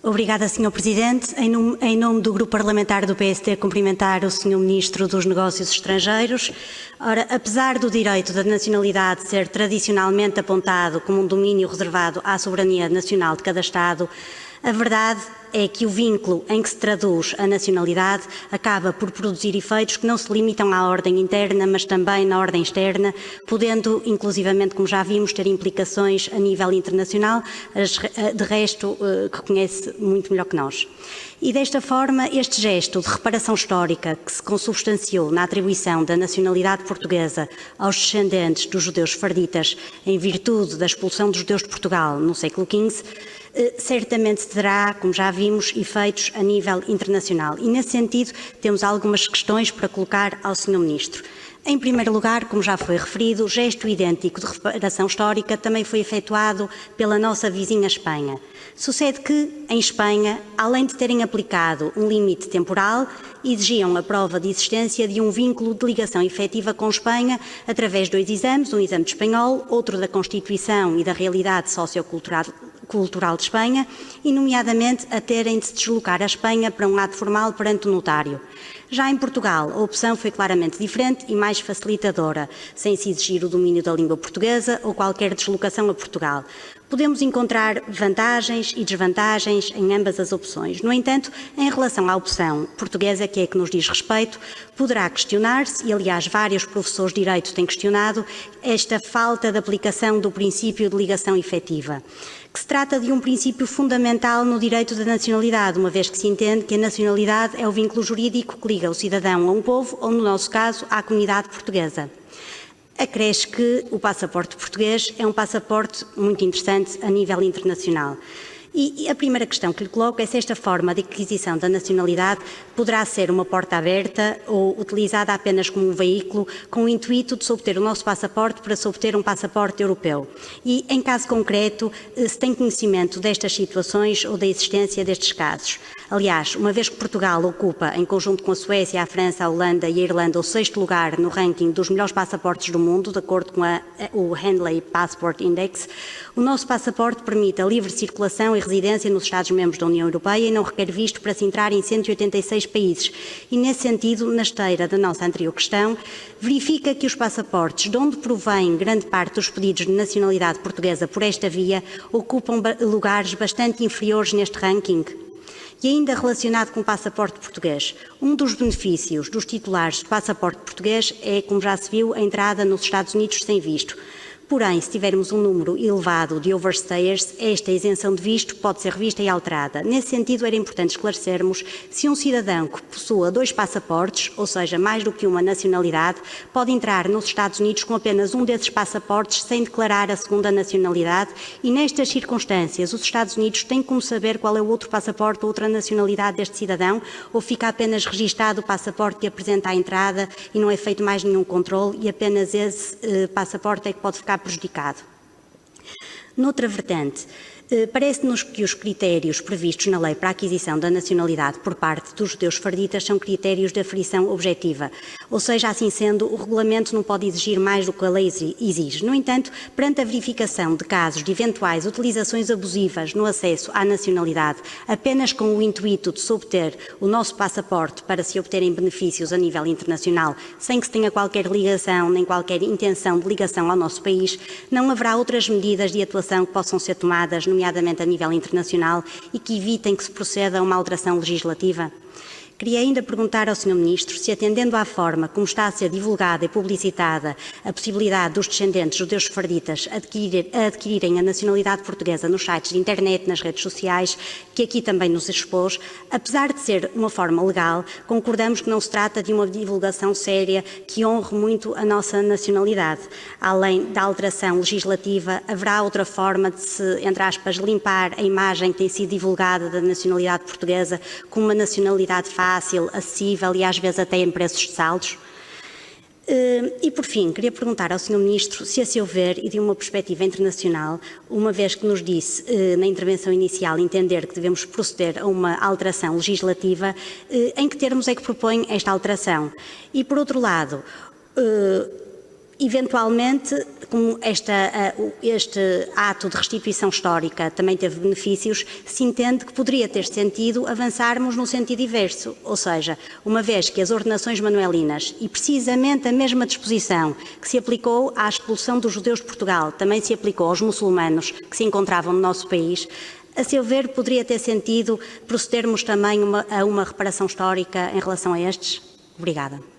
Obrigada, Sr. Presidente. Em nome do Grupo Parlamentar do PSD, cumprimentar o Sr. Ministro dos Negócios Estrangeiros. Ora, apesar do direito da nacionalidade ser tradicionalmente apontado como um domínio reservado à soberania nacional de cada Estado, a verdade é que o vínculo em que se traduz a nacionalidade acaba por produzir efeitos que não se limitam à ordem interna, mas também na ordem externa, podendo, inclusivamente, como já vimos, ter implicações a nível internacional, de resto, que conhece muito melhor que nós. E desta forma, este gesto de reparação histórica que se consubstanciou na atribuição da nacionalidade portuguesa aos descendentes dos judeus sefarditas em virtude da expulsão dos judeus de Portugal no século XV, certamente terá, como já vimos, efeitos a nível internacional. E, nesse sentido, temos algumas questões para colocar ao Sr. Ministro. Em primeiro lugar, como já foi referido, o gesto idêntico de reparação histórica também foi efetuado pela nossa vizinha Espanha. Sucede que, em Espanha, além de terem aplicado um limite temporal, exigiam a prova de existência de um vínculo de ligação efetiva com Espanha através de 2 exames, um exame de espanhol, outro da Constituição e da realidade sociocultural de Espanha, e nomeadamente a terem de se deslocar à Espanha para um ato formal perante o notário. Já em Portugal, a opção foi claramente diferente e mais facilitadora, sem se exigir o domínio da língua portuguesa ou qualquer deslocação a Portugal. Podemos encontrar vantagens e desvantagens em ambas as opções. No entanto, em relação à opção portuguesa, que é a que nos diz respeito, poderá questionar-se, e aliás vários professores de Direito têm questionado, esta falta de aplicação do princípio de ligação efetiva, que se trata de um princípio fundamental no direito da nacionalidade, uma vez que se entende que a nacionalidade é o vínculo jurídico que liga o cidadão a um povo, ou no nosso caso, à comunidade portuguesa. Acresce que o passaporte português é um passaporte muito interessante a nível internacional. E a primeira questão que lhe coloco é se esta forma de aquisição da nacionalidade poderá ser uma porta aberta ou utilizada apenas como um veículo com o intuito de se obter o nosso passaporte para se obter um passaporte europeu. E, em caso concreto, se tem conhecimento destas situações ou da existência destes casos. Aliás, uma vez que Portugal ocupa, em conjunto com a Suécia, a França, a Holanda e a Irlanda, o 6º lugar no ranking dos melhores passaportes do mundo, de acordo com o Henley Passport Index, o nosso passaporte permite a livre circulação e residência nos Estados-membros da União Europeia e não requer visto para se entrar em 186 países. E, nesse sentido, na esteira da nossa anterior questão, verifica que os passaportes, de onde provém grande parte dos pedidos de nacionalidade portuguesa por esta via, ocupam lugares bastante inferiores neste ranking. E ainda relacionado com o passaporte português, um dos benefícios dos titulares de passaporte português é, como já se viu, a entrada nos Estados Unidos sem visto. Porém, se tivermos um número elevado de overstayers, esta isenção de visto pode ser revista e alterada. Nesse sentido, era importante esclarecermos se um cidadão que possua 2 passaportes, ou seja, mais do que uma nacionalidade, pode entrar nos Estados Unidos com apenas um desses passaportes sem declarar a segunda nacionalidade, e nestas circunstâncias os Estados Unidos têm como saber qual é o outro passaporte ou outra nacionalidade deste cidadão, ou fica apenas registado o passaporte que apresenta à entrada e não é feito mais nenhum controle e apenas esse passaporte é que pode ficar prejudicado. Noutra vertente, parece-nos que os critérios previstos na lei para a aquisição da nacionalidade por parte dos judeus sefarditas são critérios de aferição objetiva, ou seja, assim sendo, o regulamento não pode exigir mais do que a lei exige. No entanto, perante a verificação de casos de eventuais utilizações abusivas no acesso à nacionalidade, apenas com o intuito de se obter o nosso passaporte para se obterem benefícios a nível internacional, sem que se tenha qualquer ligação nem qualquer intenção de ligação ao nosso país, não haverá outras medidas de atuação que possam ser tomadas, nomeadamente a nível internacional, e que evitem que se proceda a uma alteração legislativa? Queria ainda perguntar ao Sr. Ministro se, atendendo à forma como está a ser divulgada e publicitada a possibilidade dos descendentes judeus sefarditas adquirirem a nacionalidade portuguesa nos sites de internet, nas redes sociais, que aqui também nos expôs, apesar de ser uma forma legal, concordamos que não se trata de uma divulgação séria que honre muito a nossa nacionalidade. Além da alteração legislativa, haverá outra forma de se, entre aspas, limpar a imagem que tem sido divulgada da nacionalidade portuguesa como uma nacionalidade fácil, acessível e às vezes até em preços de saldos? E, por fim, queria perguntar ao Sr. Ministro se, a seu ver, e de uma perspectiva internacional, uma vez que nos disse na intervenção inicial entender que devemos proceder a uma alteração legislativa, em que termos é que propõe esta alteração? E, por outro lado, Eventualmente, como este ato de restituição histórica também teve benefícios, se entende que poderia ter sentido avançarmos no sentido inverso, ou seja, uma vez que as ordenações manuelinas e precisamente a mesma disposição que se aplicou à expulsão dos judeus de Portugal também se aplicou aos muçulmanos que se encontravam no nosso país, a seu ver, poderia ter sentido procedermos também a uma reparação histórica em relação a estes? Obrigada.